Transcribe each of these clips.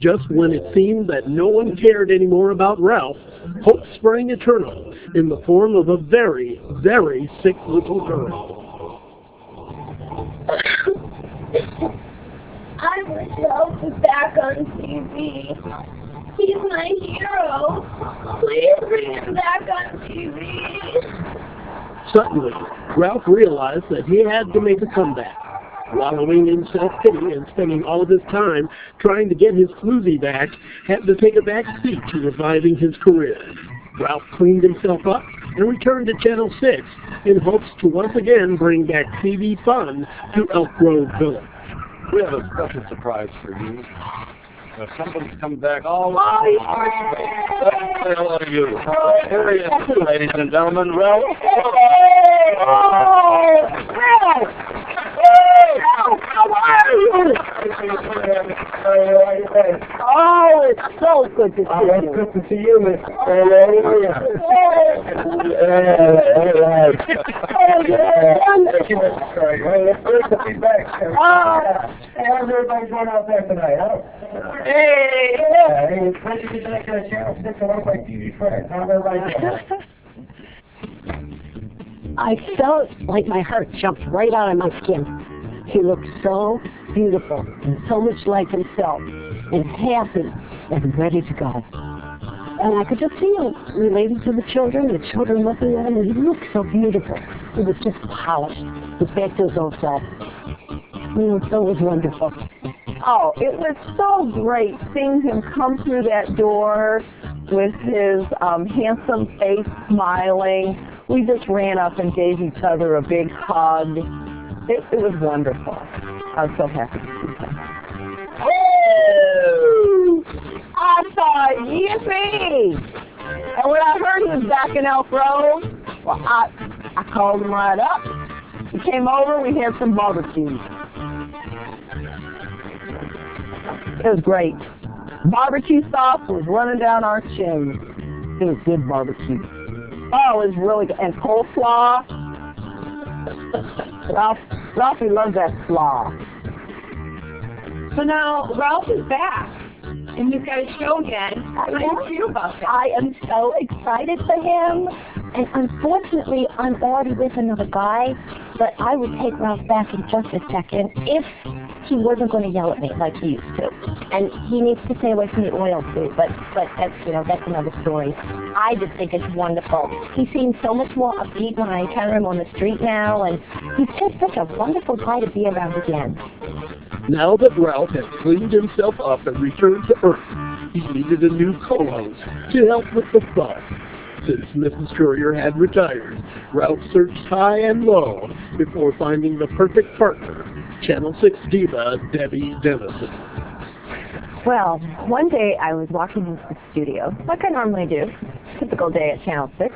Just when it seemed that no one cared anymore about Ralph, hope sprang eternal in the form of a very, very sick little girl. I wish Ralph was back on TV. He's my hero. Please bring him back on TV. Suddenly, Ralph realized that he had to make a comeback. Wallowing in self-pity and spending all of his time trying to get his floozy back, had to take a back seat to reviving his career. Ralph cleaned himself up and returned to Channel 6 in hopes to once again bring back TV fun to Elk Grove Village. We have a special surprise for you. Somebody's come back all the way. Hello to you. Here he is, ladies and gentlemen. Ralph. How are you? Oh, it's so good to see you. It's good to see you, Miss. Thank you, Mr. Curry. It's good to be back. How's everybody going out there tonight, huh? Hey! Yeah, it's great to be back at Channel 6 and one of my TV friends. How's everybody doing? I felt like my heart jumped right out of my skin. He looked so beautiful, so much like himself, and happy and ready to go. And I could just see him relating to the children looking at him, and he looked so beautiful. He was just polished. He was back to his old self. So it was wonderful. Oh, it was so great seeing him come through that door with his handsome face smiling. We just ran up and gave each other a big hug. It was wonderful. I was so happy to see him. Woo! I thought, yippee! And when I heard he was back in Elk Grove, well, I called him right up. He came over, we had some barbecue. It was great. Barbecue sauce was running down our chins. It was good barbecue. Oh, it was really good. And coleslaw. Ralphie loves that slaw. So now Ralph is back, and he's got a show again. How do you feel about that? I am so excited for him, and unfortunately, I'm already with another guy, but I would take Ralph back in just a second if he wasn't going to yell at me like he used to. And he needs to stay away from the oil too, but that's, that's another story. I just think it's wonderful. He seems so much more upbeat when I encounter him on the street now, and he's just such a wonderful guy to be around again. Now that Ralph had cleaned himself up and returned to Earth, he needed a new co-host to help with the fun. Since Mrs. Courier had retired, Ralph searched high and low before finding the perfect partner, Channel 6 diva Debbie Dennison. Well, one day I was walking into the studio, like I normally do, typical day at Channel 6,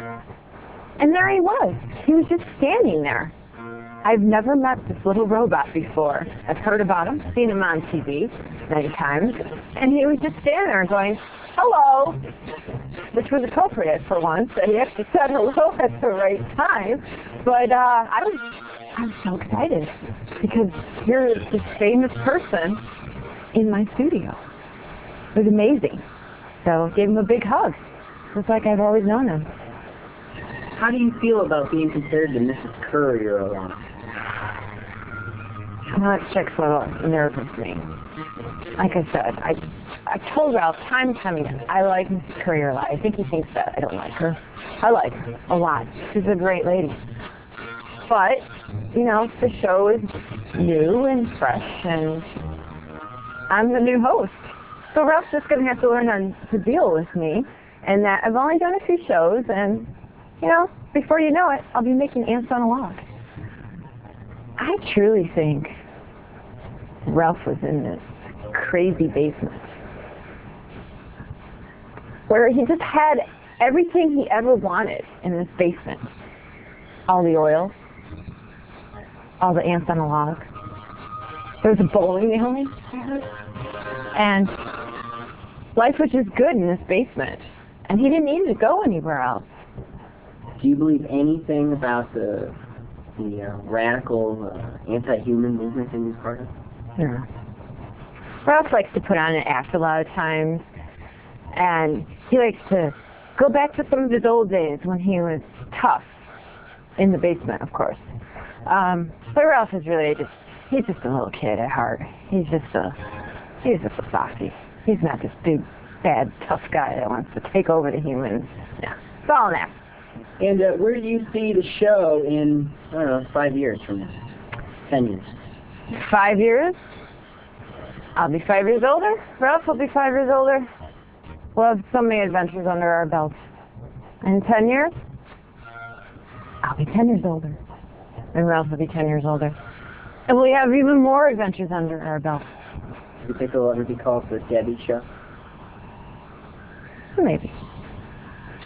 and there he was. He was just standing there. I've never met this little robot before. I've heard about him, seen him on TV many times, and he was just standing there going, hello, which was appropriate for once, that he actually said hello at the right time. But I was so excited because here's this famous person in my studio. It was amazing. So I gave him a big hug, just like I've always known him. How do you feel about being compared to Mrs. Courier a lot? That checks a little nervous me. Like I said, I told Ralph time and time again, I like Mrs. Courier a lot. I think he thinks that I don't like her. I like her a lot. She's a great lady. But, the show is new and fresh, and I'm the new host. So Ralph's just going to have to learn how to deal with me, and that I've only done a few shows, and, before you know it, I'll be making ants on a log. I truly think Ralph was in this crazy basement where he just had everything he ever wanted in this basement. All the oil, all the ants on a log. There was a bowling alley, and life was just good in this basement, and he didn't need to go anywhere else. Do you believe anything about the radical anti-human movement in these parts? Yeah. Ralph likes to put on an act a lot of times, and he likes to go back to some of his old days when he was tough, in the basement, of course. But Ralph is really he's just a little kid at heart. He's just a softie. He's not this big, bad, tough guy that wants to take over the humans. Yeah, it's all an act. And where do you see the show in, I don't know, 5 years from now? 10 years? 5 years? I'll be 5 years older. Ralph will be 5 years older. We'll have so many adventures under our belts. In 10 years, I'll be 10 years older. And Ralph will be 10 years older. And we'll have even more adventures under our belts. Do you think it'll ever be called the Debbie Show? Maybe.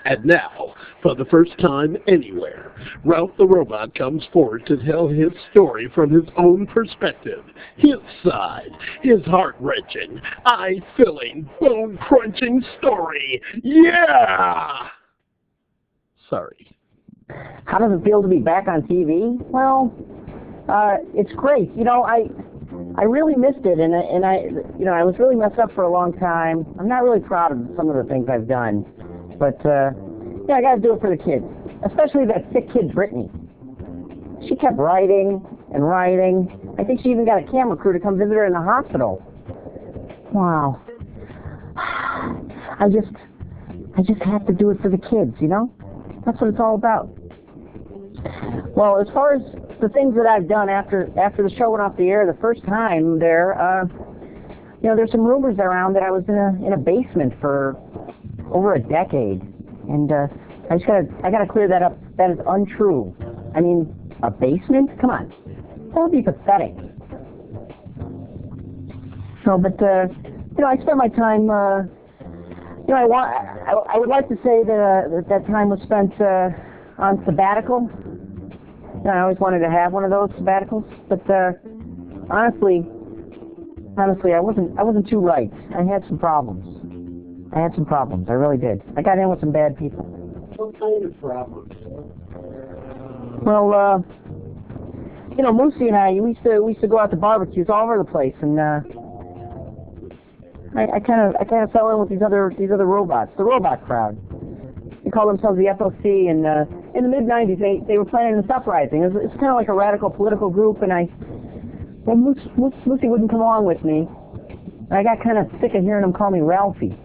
And now, for the first time anywhere, Ralph the Robot comes forward to tell his story from his own perspective. His side, his heart-wrenching, eye-filling, bone-crunching story. Yeah! Sorry. How does it feel to be back on TV? Well, it's great. You know, I really missed it, and I was really messed up for a long time. I'm not really proud of some of the things I've done, but yeah, I got to do it for the kids, especially that sick kid Brittany. She kept writing and writing. I think she even got a camera crew to come visit her in the hospital. Wow. I just have to do it for the kids, you know? That's what it's all about. Well, as far as the things that I've done after the show went off the air the first time there, you know, there's some rumors around that I was in a basement for over a decade. And I gotta clear that up. That is untrue. I mean, a basement? Come on. That would be pathetic. So, but, you know, I spent my time, you know, I would like to say that time was spent on sabbatical. You know, I always wanted to have one of those sabbaticals, but honestly, I wasn't too right. I had some problems. I really did. I got in with some bad people. What kind of problems? Well, you know, Moosey and I, we used to go out to barbecues all over the place, and I kind of fell in with these other robots, the robot crowd. They call themselves the FOC, and in the mid-'90s they were planning this uprising. It's kind of like a radical political group, and Moosey wouldn't come along with me. I got kind of sick of hearing him call me Ralphie.